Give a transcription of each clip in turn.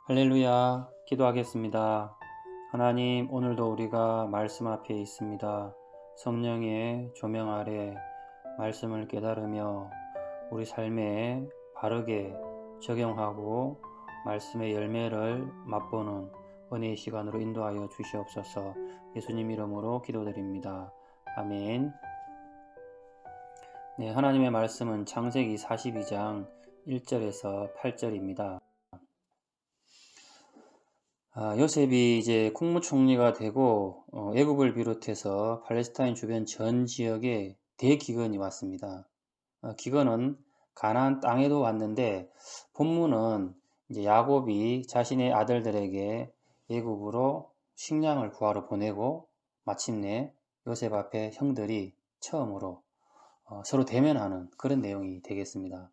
할렐루야, 기도하겠습니다. 하나님, 오늘도 우리가 말씀 앞에 있습니다. 성령의 조명 아래 말씀을 깨달으며 우리 삶에 바르게 적용하고 말씀의 열매를 맛보는 은혜의 시간으로 인도하여 주시옵소서. 예수님 이름으로 기도드립니다. 아멘. 네, 하나님의 말씀은 창세기 42장 1절에서 8절입니다. 요셉이 이제 국무총리가 되고 애굽을 비롯해서 팔레스타인 주변 전 지역에 대기근이 왔습니다. 기근은 가나안 땅에도 왔는데 본문은 이제 야곱이 자신의 아들들에게 애굽으로 식량을 구하러 보내고 마침내 요셉 앞에 형들이 처음으로 서로 대면하는 그런 내용이 되겠습니다.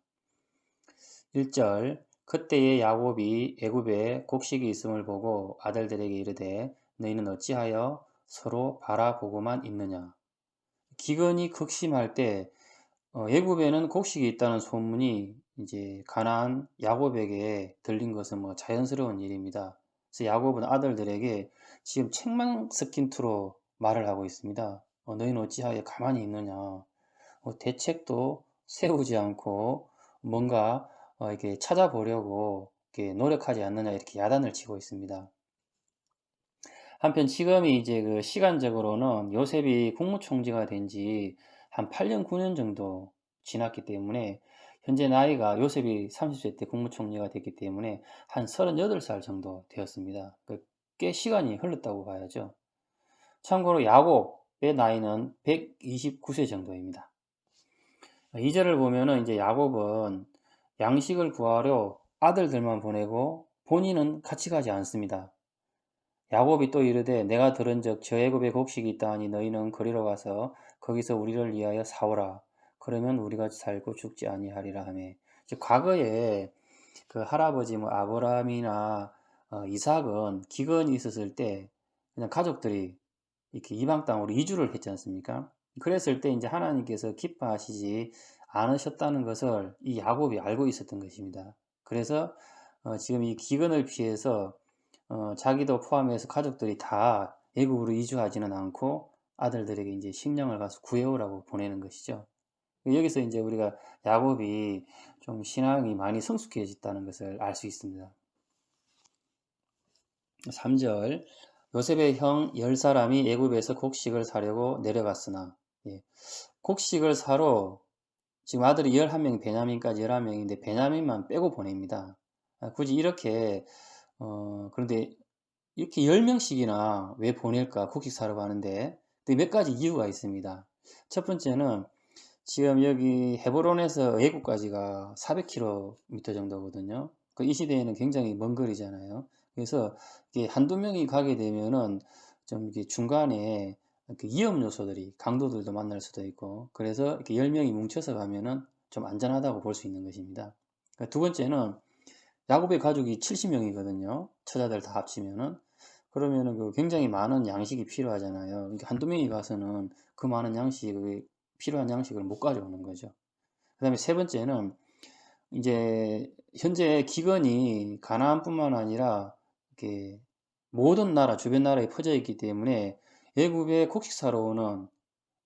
1절 그때의 야곱이 애굽에 곡식이 있음을 보고 아들들에게 이르되 너희는 어찌하여 서로 바라보고만 있느냐. 기근이 극심할 때 애굽에는 곡식이 있다는 소문이 이제 가나안 야곱에게 들린 것은 뭐 자연스러운 일입니다. 그래서 야곱은 아들들에게 지금 책망 섞인 투로 말을 하고 있습니다. 너희는 어찌하여 가만히 있느냐. 대책도 세우지 않고 뭔가 이렇게 찾아보려고 이렇게 노력하지 않느냐 이렇게 야단을 치고 있습니다. 한편 지금이 이제 그 시간적으로는 요셉이 국무총리가 된 지 한 8년, 9년 정도 지났기 때문에 현재 나이가 요셉이 30세 때 국무총리가 됐기 때문에 한 38살 정도 되었습니다. 꽤 시간이 흘렀다고 봐야죠. 참고로 야곱의 나이는 129세 정도입니다. 2절을 보면은 이제 야곱은 양식을 구하려 아들들만 보내고 본인은 같이 가지 않습니다. 야곱이 또 이르되 내가 들은즉 저 애굽에 곡식이 있다 하니 너희는 거리로 가서 거기서 우리를 위하여 사오라. 그러면 우리가 살고 죽지 아니하리라 하매. 과거에 그 할아버지 뭐 아브라함이나 이삭은 기근이 있었을 때 그냥 가족들이 이렇게 이방 땅으로 이주를 했지 않습니까? 그랬을 때 이제 하나님께서 기뻐하시지 않으셨다는 것을 이 야곱이 알고 있었던 것입니다. 그래서 지금 이 기근을 피해서 자기도 포함해서 가족들이 다 애굽으로 이주하지는 않고 아들들에게 이제 식량을 가서 구해오라고 보내는 것이죠. 여기서 이제 우리가 야곱이 좀 신앙이 많이 성숙해졌다는 것을 알 수 있습니다. 3절 요셉의 형 10사람이 애굽에서 곡식을 사려고 내려갔으나 예. 곡식을 사러 지금 아들이 11명이 베냐민까지 11명인데 베냐민만 빼고 보냅니다. 굳이 이렇게 그런데 이렇게 10명씩이나 왜 보낼까 곡식 사러 가는데 몇 가지 이유가 있습니다. 첫 번째는 지금 여기 헤브론에서 애굽까지가 400km 정도거든요. 이 시대에는 굉장히 먼 거리잖아요. 그래서 한두 명이 가게 되면은 좀 이렇게 중간에 위험 요소들이 강도들도 만날 수도 있고 그래서 이렇게 10명이 뭉쳐서 가면은 좀 안전하다고 볼 수 있는 것입니다. 두 번째는 야곱의 가족이 70명이거든요. 처자들 다 합치면은 그러면은 굉장히 많은 양식이 필요하잖아요. 그러니까 한두 명이 가서는 그 많은 양식을 필요한 양식을 못 가져오는 거죠. 그 다음에 세 번째는 이제 현재 기근이 가나안뿐만 아니라 이렇게 모든 나라 주변 나라에 퍼져 있기 때문에 외국에 곡식 사러 오는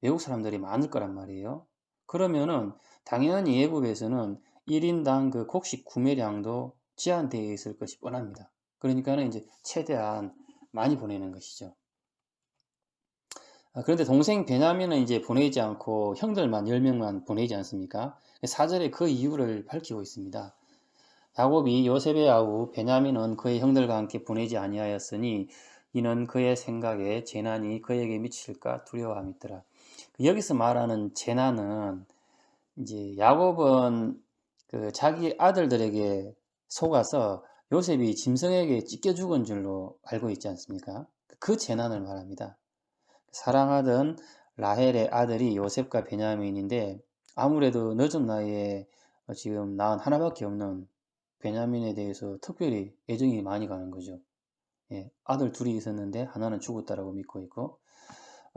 외국 사람들이 많을 거란 말이에요. 그러면은 당연히 외국에서는 1인당 그 곡식 구매량도 제한되어 있을 것이 뻔합니다. 그러니까는 이제 최대한 많이 보내는 것이죠. 그런데 동생 베냐민은 이제 보내지 않고 형들만 10명만 보내지 않습니까? 4절에 그 이유를 밝히고 있습니다. 야곱이 요셉의 아우 베냐민은 그의 형들과 함께 보내지 아니하였으니 이는 그의 생각에 재난이 그에게 미칠까 두려워함이더라. 여기서 말하는 재난은 이제 야곱은 그 자기 아들들에게 속아서 요셉이 짐승에게 찢겨 죽은 줄로 알고 있지 않습니까? 그 재난을 말합니다. 사랑하던 라헬의 아들이 요셉과 베냐민인데 아무래도 늦은 나이에 지금 낳은 하나밖에 없는 베냐민에 대해서 특별히 애정이 많이 가는 거죠. 예, 아들 둘이 있었는데 하나는 죽었다라고 믿고 있고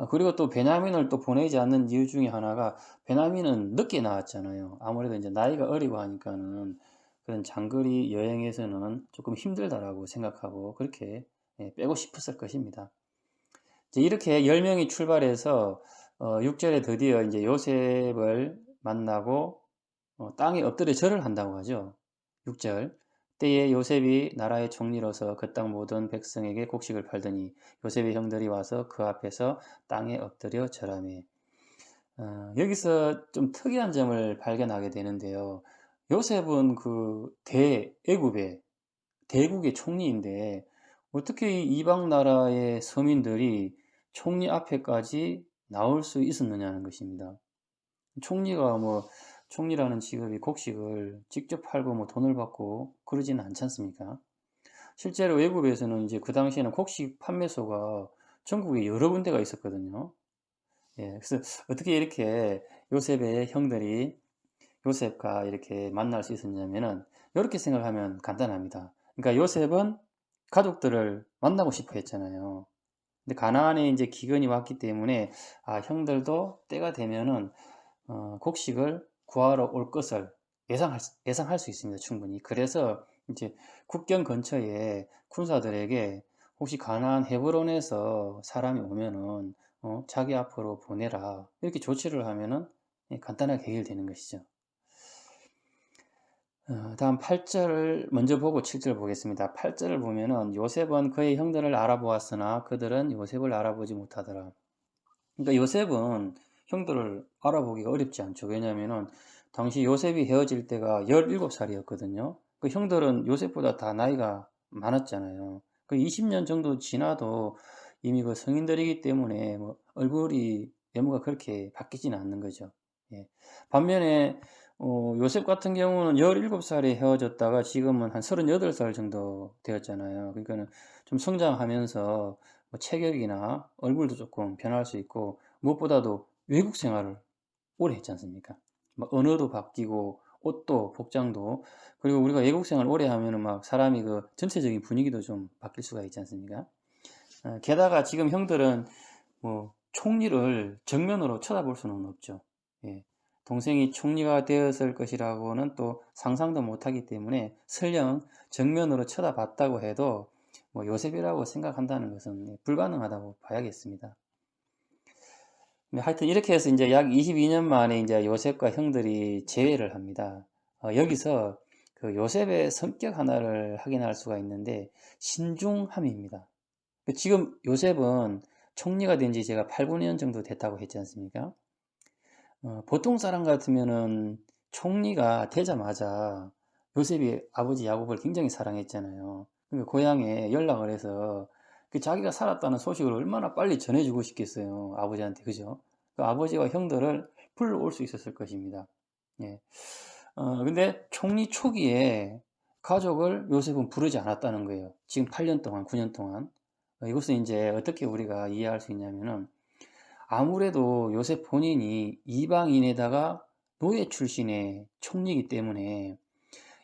그리고 또 베냐민을 또 보내지 않는 이유 중에 하나가 베냐민은 늦게 나왔잖아요. 아무래도 이제 나이가 어리고 하니까는 그런 장거리 여행에서는 조금 힘들다라고 생각하고 그렇게 빼고 싶었을 것입니다. 이제 이렇게 10명이 출발해서 6절에 드디어 이제 요셉을 만나고 땅에 엎드려 절을 한다고 하죠. 6절. 때에 요셉이 나라의 총리로서 그 땅 모든 백성에게 곡식을 팔더니 요셉의 형들이 와서 그 앞에서 땅에 엎드려 절하매. 여기서 좀 특이한 점을 발견하게 되는데요. 요셉은 그 대애굽의 대국의 총리인데 어떻게 이 이방 나라의 서민들이 총리 앞에까지 나올 수 있었느냐는 것입니다. 총리가 뭐 총리라는 직업이 곡식을 직접 팔고 뭐 돈을 받고 그러지는 않지 않습니까? 실제로 외국에서는 이제 그 당시에는 곡식 판매소가 전국에 여러 군데가 있었거든요. 예, 그래서 어떻게 이렇게 요셉의 형들이 요셉과 이렇게 만날 수 있었냐면은 이렇게 생각하면 간단합니다. 그러니까 요셉은 가족들을 만나고 싶어 했잖아요. 근데 가나안에 이제 기근이 왔기 때문에 형들도 때가 되면은 곡식을 구하러 올 것을 예상할 수 있습니다. 충분히. 그래서 이제 국경 근처에 군사들에게 혹시 가나안 헤브론에서 사람이 오면은 자기 앞으로 보내라. 이렇게 조치를 하면은 간단하게 해결되는 것이죠. 다음 8절을 먼저 보고 7절 보겠습니다. 8절을 보면은 요셉은 그의 형들을 알아보았으나 그들은 요셉을 알아보지 못하더라. 그러니까 요셉은 형들을 알아보기가 어렵지 않죠. 왜냐하면은 당시 요셉이 헤어질 때가 17살이었거든요. 그 형들은 요셉보다 다 나이가 많았잖아요. 그 20년 정도 지나도 이미 그 성인들이기 때문에 뭐 얼굴이 외모가 그렇게 바뀌지는 않는 거죠. 예. 반면에 요셉 같은 경우는 17살에 헤어졌다가 지금은 한 38살 정도 되었잖아요. 그러니까는 좀 성장하면서 뭐 체격이나 얼굴도 조금 변할 수 있고 무엇보다도 외국 생활을 오래 했지 않습니까? 막 언어도 바뀌고 옷도 복장도 그리고 우리가 외국 생활 오래 하면은 막 사람이 그 전체적인 분위기도 좀 바뀔 수가 있지 않습니까? 게다가 지금 형들은 뭐 총리를 정면으로 쳐다볼 수는 없죠. 예. 동생이 총리가 되었을 것이라고는 또 상상도 못하기 때문에 설령 정면으로 쳐다봤다고 해도 뭐 요셉이라고 생각한다는 것은 불가능하다고 봐야겠습니다. 하여튼 이렇게 해서 이제 약 22년 만에 이제 요셉과 형들이 재회를 합니다. 여기서 그 요셉의 성격 하나를 확인할 수가 있는데 신중함입니다. 지금 요셉은 총리가 된 지 제가 8, 9년 정도 됐다고 했지 않습니까? 보통 사람 같으면은 총리가 되자마자 요셉이 아버지 야곱을 굉장히 사랑했잖아요. 그러니까 고향에 연락을 해서 그 자기가 살았다는 소식을 얼마나 빨리 전해주고 싶겠어요. 아버지한테, 그죠? 그 아버지와 형들을 불러올 수 있었을 것입니다. 예. 근데 총리 초기에 가족을 요셉은 부르지 않았다는 거예요. 지금 8년 동안, 9년 동안. 이것은 이제 어떻게 우리가 이해할 수 있냐면은 아무래도 요셉 본인이 이방인에다가 노예 출신의 총리이기 때문에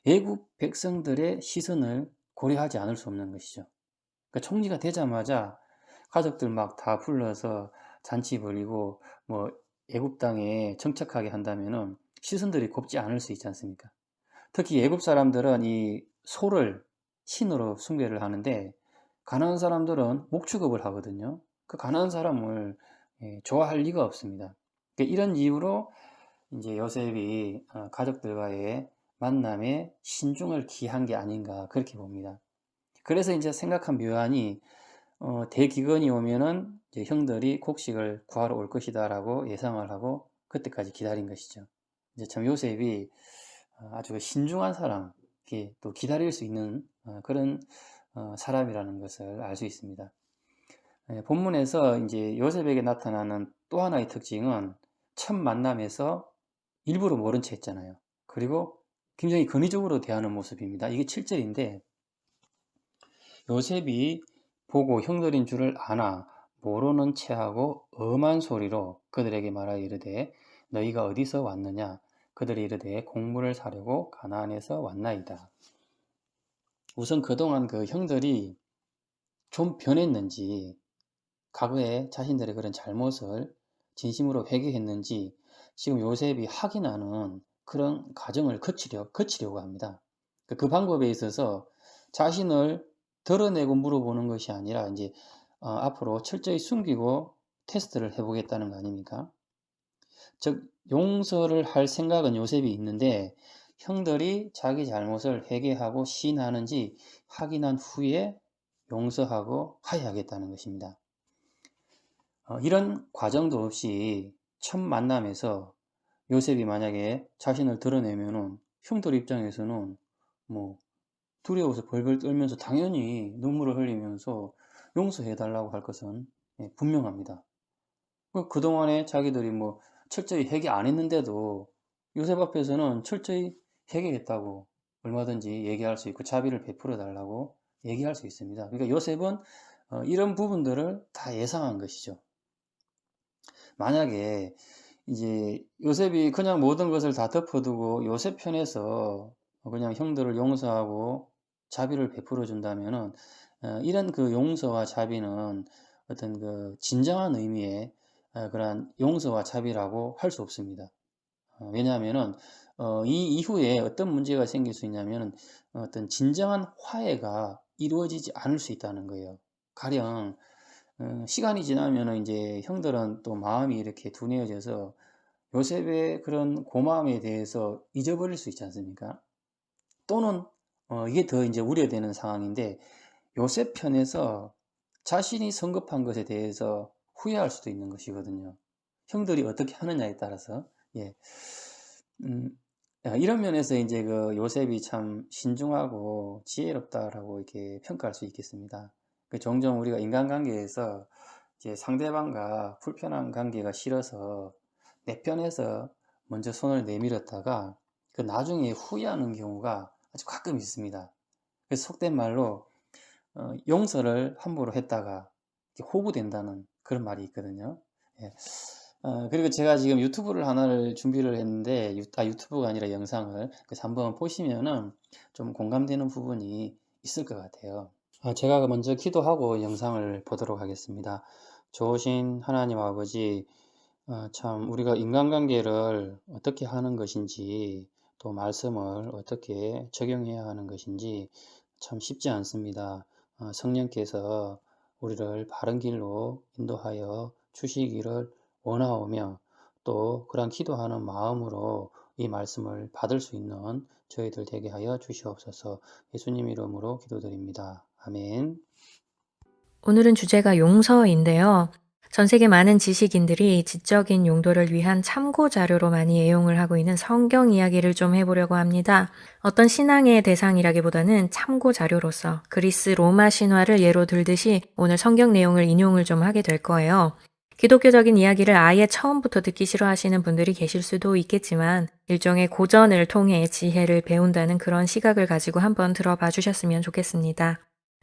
애국 백성들의 시선을 고려하지 않을 수 없는 것이죠. 그러니까 총리가 되자마자 가족들 막 다 불러서 잔치 벌이고 뭐 애국 땅에 정착하게 한다면은 시선들이 곱지 않을 수 있지 않습니까? 특히 애국 사람들은 이 소를 신으로 숭배를 하는데 가나안 사람들은 목축업을 하거든요. 그 가나안 사람을 좋아할 리가 없습니다. 그러니까 이런 이유로 이제 요셉이 가족들과의 만남에 신중을 기한 게 아닌가 그렇게 봅니다. 그래서 이제 생각한 묘안이 대기근이 오면은 이제 형들이 곡식을 구하러 올 것이다라고 예상을 하고 그때까지 기다린 것이죠. 이제 참 요셉이 아주 신중한 사람, 이렇게 또 기다릴 수 있는 그런 사람이라는 것을 알 수 있습니다. 본문에서 이제 요셉에게 나타나는 또 하나의 특징은 첫 만남에서 일부러 모른 체 했잖아요. 그리고 굉장히 권위적으로 대하는 모습입니다. 이게 7절인데 요셉이 보고 형들인 줄을 아나 모르는 체하고 엄한 소리로 그들에게 말하여 이르되 너희가 어디서 왔느냐 그들이 이르되 곡물을 사려고 가나안에서 왔나이다. 우선 그동안 그 형들이 좀 변했는지 과거에 자신들의 그런 잘못을 진심으로 회개했는지 지금 요셉이 확인하는 그런 과정을 거치려고 합니다. 그 방법에 있어서 자신을 드러내고 물어보는 것이 아니라 이제 앞으로 철저히 숨기고 테스트를 해보겠다는 거 아닙니까? 즉 용서를 할 생각은 요셉이 있는데 형들이 자기 잘못을 회개하고 시인하는지 확인한 후에 용서하고 화해하겠다는 것입니다. 이런 과정도 없이 첫 만남에서 요셉이 만약에 자신을 드러내면은 형들 입장에서는 뭐 두려워서 벌벌 떨면서 당연히 눈물을 흘리면서 용서해달라고 할 것은 분명합니다. 그동안에 자기들이 뭐 철저히 회개 안 했는데도 요셉 앞에서는 철저히 회개했다고 얼마든지 얘기할 수 있고 자비를 베풀어 달라고 얘기할 수 있습니다. 그러니까 요셉은 이런 부분들을 다 예상한 것이죠. 만약에 이제 요셉이 그냥 모든 것을 다 덮어두고 요셉 편에서 그냥 형들을 용서하고 자비를 베풀어 준다면은 이런 그 용서와 자비는 어떤 그 진정한 의미의 그러한 용서와 자비라고 할 수 없습니다. 왜냐하면은 이 이후에 어떤 문제가 생길 수 있냐면은 어떤 진정한 화해가 이루어지지 않을 수 있다는 거예요. 가령 시간이 지나면은 이제 형들은 또 마음이 이렇게 둔해져서 요셉의 그런 고마움에 대해서 잊어버릴 수 있지 않습니까? 또는 이게 더 이제 우려되는 상황인데 요셉 편에서 자신이 성급한 것에 대해서 후회할 수도 있는 것이거든요. 형들이 어떻게 하느냐에 따라서. 예. 이런 면에서 이제 그 요셉이 참 신중하고 지혜롭다라고 이렇게 평가할 수 있겠습니다. 종종 우리가 인간관계에서 이제 상대방과 불편한 관계가 싫어서 내 편에서 먼저 손을 내밀었다가 그 나중에 후회하는 경우가 아주 가끔 있습니다. 그래서 속된 말로 용서를 함부로 했다가 호구된다는 그런 말이 있거든요. 예. 그리고 제가 지금 유튜브를 하나를 준비를 했는데 유튜브가 아니라 영상을 그래서 한번 보시면은 좀 공감되는 부분이 있을 것 같아요. 제가 먼저 기도하고 영상을 보도록 하겠습니다. 좋으신 하나님 아버지, 참 우리가 인간관계를 어떻게 하는 것인지 또 말씀을 어떻게 적용해야 하는 것인지 참 쉽지 않습니다. 성령께서 우리를 바른 길로 인도하여 주시기를 원하오며 또 그런 기도하는 마음으로 이 말씀을 받을 수 있는 저희들 되게 하여 주시옵소서. 예수님 이름으로 기도드립니다. 아멘. 오늘은 주제가 용서인데요. 전 세계 많은 지식인들이 지적인 용도를 위한 참고 자료로 많이 애용을 하고 있는 성경 이야기를 좀 해보려고 합니다. 어떤 신앙의 대상이라기보다는 참고 자료로서 그리스 로마 신화를 예로 들듯이 오늘 성경 내용을 인용을 좀 하게 될 거예요. 기독교적인 이야기를 아예 처음부터 듣기 싫어하시는 분들이 계실 수도 있겠지만 일종의 고전을 통해 지혜를 배운다는 그런 시각을 가지고 한번 들어봐 주셨으면 좋겠습니다.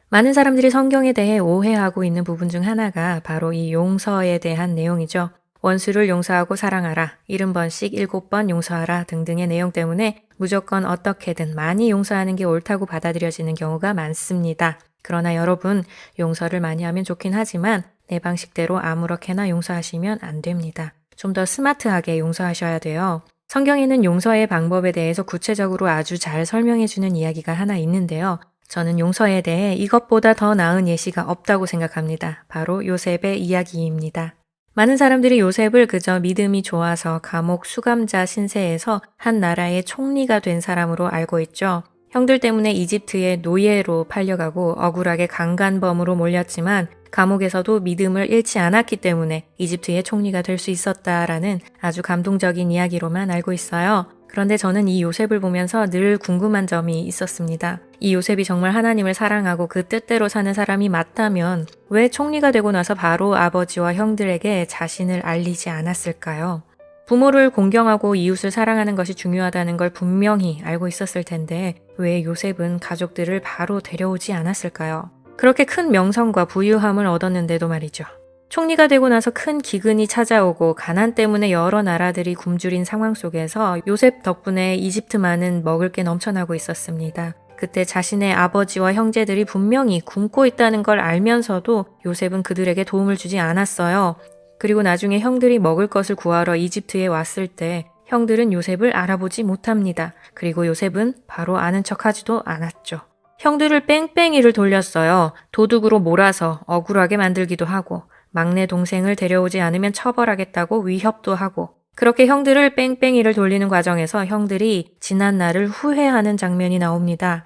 많은 사람들이 성경에 대해 오해하고 있는 부분 중 하나가 바로 이 용서에 대한 내용이죠. 원수를 용서하고 사랑하라, 70번씩 7번 용서하라 등등의 내용 때문에 무조건 어떻게든 많이 용서하는 게 옳다고 받아들여지는 경우가 많습니다. 그러나 여러분, 용서를 많이 하면 좋긴 하지만 내 방식대로 아무렇게나 용서하시면 안 됩니다. 좀 더 스마트하게 용서하셔야 돼요. 성경에는 용서의 방법에 대해서 구체적으로 아주 잘 설명해주는 이야기가 하나 있는데요. 저는 용서에 대해 이것보다 더 나은 예시가 없다고 생각합니다. 바로 요셉의 이야기입니다. 많은 사람들이 요셉을 그저 믿음이 좋아서 감옥 수감자 신세에서 한 나라의 총리가 된 사람으로 알고 있죠. 형들 때문에 이집트의 노예로 팔려가고 억울하게 강간범으로 몰렸지만 감옥에서도 믿음을 잃지 않았기 때문에 이집트의 총리가 될 수 있었다라는 아주 감동적인 이야기로만 알고 있어요. 그런데 저는 이 요셉을 보면서 늘 궁금한 점이 있었습니다. 이 요셉이 정말 하나님을 사랑하고 그 뜻대로 사는 사람이 맞다면 왜 총리가 되고 나서 바로 아버지와 형들에게 자신을 알리지 않았을까요? 부모를 공경하고 이웃을 사랑하는 것이 중요하다는 걸 분명히 알고 있었을 텐데 왜 요셉은 가족들을 바로 데려오지 않았을까요? 그렇게 큰 명성과 부유함을 얻었는데도 말이죠. 총리가 되고 나서 큰 기근이 찾아오고 가난 때문에 여러 나라들이 굶주린 상황 속에서 요셉 덕분에 이집트만은 먹을 게 넘쳐나고 있었습니다. 그때 자신의 아버지와 형제들이 분명히 굶고 있다는 걸 알면서도 요셉은 그들에게 도움을 주지 않았어요. 그리고 나중에 형들이 먹을 것을 구하러 이집트에 왔을 때 형들은 요셉을 알아보지 못합니다. 그리고 요셉은 바로 아는 척하지도 않았죠. 형들을 뺑뺑이를 돌렸어요. 도둑으로 몰아서 억울하게 만들기도 하고 막내 동생을 데려오지 않으면 처벌하겠다고 위협도 하고 그렇게 형들을 뺑뺑이를 돌리는 과정에서 형들이 지난 날을 후회하는 장면이 나옵니다.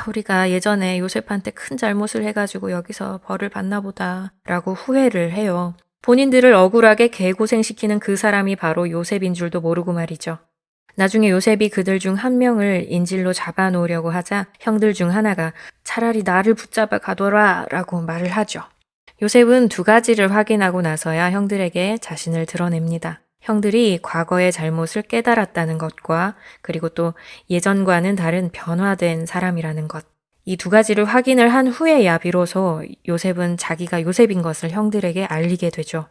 우리가 예전에 요셉한테 큰 잘못을 해가지고 여기서 벌을 받나 보다 라고 후회를 해요. 본인들을 억울하게 개고생시키는 그 사람이 바로 요셉인 줄도 모르고 말이죠. 나중에 요셉이 그들 중 한 명을 인질로 잡아놓으려고 하자 형들 중 하나가 차라리 나를 붙잡아 가둬라 라고 말을 하죠. 요셉은 두 가지를 확인하고 나서야 형들에게 자신을 드러냅니다. 형들이 과거의 잘못을 깨달았다는 것과 그리고 또 예전과는 다른 변화된 사람이라는 것. 이 두 가지를 확인을 한 후에야 비로소 요셉은 자기가 요셉인 것을 형들에게 알리게 되죠.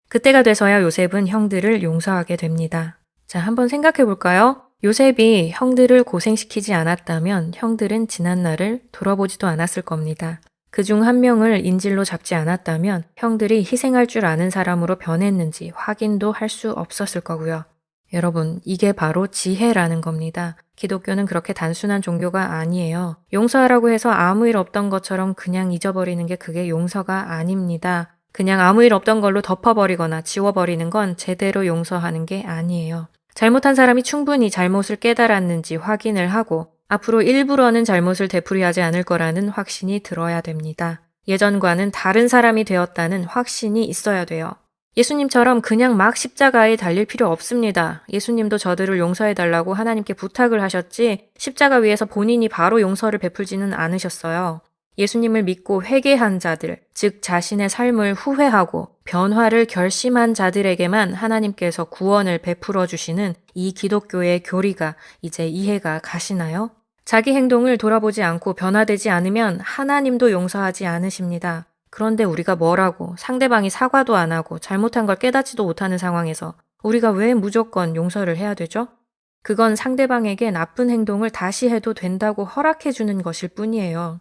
그때가 돼서야 요셉은 형들을 용서하게 됩니다. 자, 한번 생각해 볼까요? 요셉이 형들을 고생시키지 않았다면 형들은 지난 날을 돌아보지도 않았을 겁니다. 그중 한 명을 인질로 잡지 않았다면 형들이 희생할 줄 아는 사람으로 변했는지 확인도 할 수 없었을 거고요. 여러분, 이게 바로 지혜라는 겁니다. 기독교는 그렇게 단순한 종교가 아니에요. 용서하라고 해서 아무 일 없던 것처럼 그냥 잊어버리는 게 그게 용서가 아닙니다. 그냥 아무 일 없던 걸로 덮어버리거나 지워버리는 건 제대로 용서하는 게 아니에요. 잘못한 사람이 충분히 잘못을 깨달았는지 확인을 하고 앞으로 일부러는 잘못을 되풀이하지 않을 거라는 확신이 들어야 됩니다. 예전과는 다른 사람이 되었다는 확신이 있어야 돼요. 예수님처럼 그냥 막 십자가에 달릴 필요 없습니다. 예수님도 저들을 용서해달라고 하나님께 부탁을 하셨지 십자가 위에서 본인이 바로 용서를 베풀지는 않으셨어요. 예수님을 믿고 회개한 자들, 즉 자신의 삶을 후회하고 변화를 결심한 자들에게만 하나님께서 구원을 베풀어 주시는 이 기독교의 교리가 이제 이해가 가시나요? 자기 행동을 돌아보지 않고 변화되지 않으면 하나님도 용서하지 않으십니다. 그런데 우리가 뭐라고 상대방이 사과도 안 하고 잘못한 걸 깨닫지도 못하는 상황에서 우리가 왜 무조건 용서를 해야 되죠? 그건 상대방에게 나쁜 행동을 다시 해도 된다고 허락해 주는 것일 뿐이에요.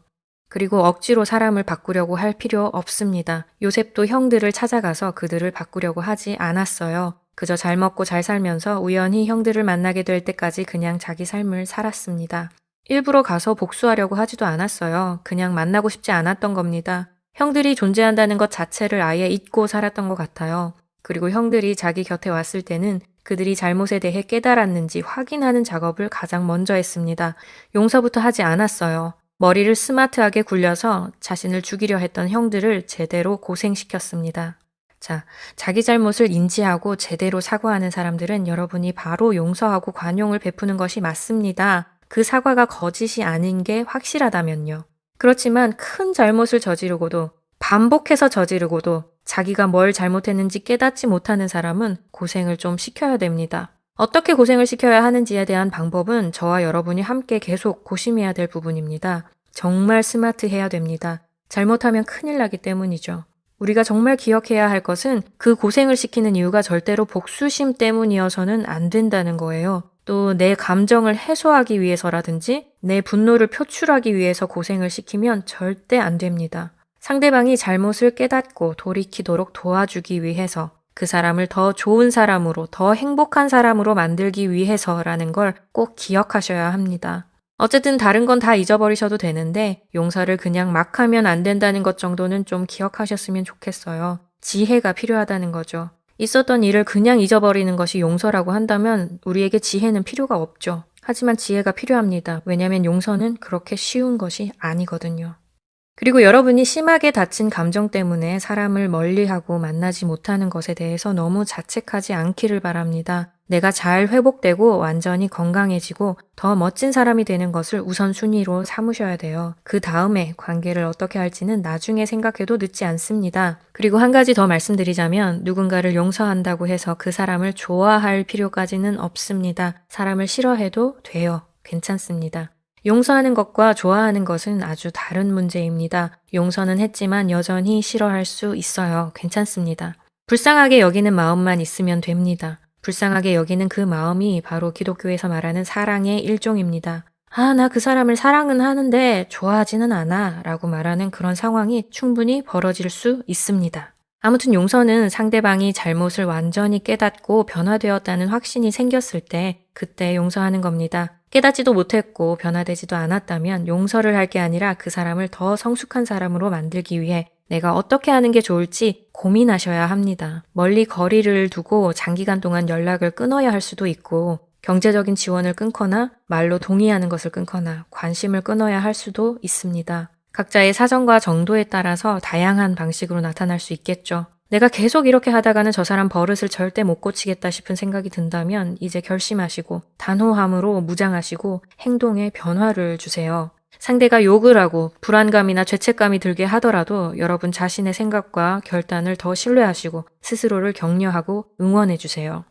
그리고 억지로 사람을 바꾸려고 할 필요 없습니다. 요셉도 형들을 찾아가서 그들을 바꾸려고 하지 않았어요. 그저 잘 먹고 잘 살면서 우연히 형들을 만나게 될 때까지 그냥 자기 삶을 살았습니다. 일부러 가서 복수하려고 하지도 않았어요. 그냥 만나고 싶지 않았던 겁니다. 형들이 존재한다는 것 자체를 아예 잊고 살았던 것 같아요. 그리고 형들이 자기 곁에 왔을 때는 그들이 잘못에 대해 깨달았는지 확인하는 작업을 가장 먼저 했습니다. 용서부터 하지 않았어요. 머리를 스마트하게 굴려서 자신을 죽이려 했던 형들을 제대로 고생시켰습니다. 자, 자기 잘못을 인지하고 제대로 사과하는 사람들은 여러분이 바로 용서하고 관용을 베푸는 것이 맞습니다. 그 사과가 거짓이 아닌 게 확실하다면요. 그렇지만 큰 잘못을 저지르고도 반복해서 저지르고도 자기가 뭘 잘못했는지 깨닫지 못하는 사람은 고생을 좀 시켜야 됩니다. 어떻게 고생을 시켜야 하는지에 대한 방법은 저와 여러분이 함께 계속 고심해야 될 부분입니다. 정말 스마트해야 됩니다. 잘못하면 큰일 나기 때문이죠. 우리가 정말 기억해야 할 것은 그 고생을 시키는 이유가 절대로 복수심 때문이어서는 안 된다는 거예요. 또 내 감정을 해소하기 위해서라든지 내 분노를 표출하기 위해서 고생을 시키면 절대 안 됩니다. 상대방이 잘못을 깨닫고 돌이키도록 도와주기 위해서 그 사람을 더 좋은 사람으로, 더 행복한 사람으로 만들기 위해서라는 걸 꼭 기억하셔야 합니다. 어쨌든 다른 건 다 잊어버리셔도 되는데 용서를 그냥 막 하면 안 된다는 것 정도는 좀 기억하셨으면 좋겠어요. 지혜가 필요하다는 거죠. 있었던 일을 그냥 잊어버리는 것이 용서라고 한다면 우리에게 지혜는 필요가 없죠. 하지만 지혜가 필요합니다. 왜냐하면 용서는 그렇게 쉬운 것이 아니거든요. 그리고 여러분이 심하게 다친 감정 때문에 사람을 멀리하고 만나지 못하는 것에 대해서 너무 자책하지 않기를 바랍니다. 내가 잘 회복되고 완전히 건강해지고 더 멋진 사람이 되는 것을 우선순위로 삼으셔야 돼요. 그 다음에 관계를 어떻게 할지는 나중에 생각해도 늦지 않습니다. 그리고 한 가지 더 말씀드리자면 누군가를 용서한다고 해서 그 사람을 좋아할 필요까지는 없습니다. 사람을 싫어해도 돼요. 괜찮습니다. 용서하는 것과 좋아하는 것은 아주 다른 문제입니다. 용서는 했지만 여전히 싫어할 수 있어요. 괜찮습니다. 불쌍하게 여기는 마음만 있으면 됩니다. 불쌍하게 여기는 그 마음이 바로 기독교에서 말하는 사랑의 일종입니다. 아, 나 그 사람을 사랑은 하는데 좋아하지는 않아 라고 말하는 그런 상황이 충분히 벌어질 수 있습니다. 아무튼 용서는 상대방이 잘못을 완전히 깨닫고 변화되었다는 확신이 생겼을 때 그때 용서하는 겁니다. 깨닫지도 못했고 변화되지도 않았다면 용서를 할 게 아니라 그 사람을 더 성숙한 사람으로 만들기 위해 내가 어떻게 하는 게 좋을지 고민하셔야 합니다. 멀리 거리를 두고 장기간 동안 연락을 끊어야 할 수도 있고 경제적인 지원을 끊거나 말로 동의하는 것을 끊거나 관심을 끊어야 할 수도 있습니다. 각자의 사정과 정도에 따라서 다양한 방식으로 나타날 수 있겠죠. 내가 계속 이렇게 하다가는 저 사람 버릇을 절대 못 고치겠다 싶은 생각이 든다면 이제 결심하시고 단호함으로 무장하시고 행동에 변화를 주세요. 상대가 욕을 하고 불안감이나 죄책감이 들게 하더라도 여러분 자신의 생각과 결단을 더 신뢰하시고 스스로를 격려하고 응원해 주세요.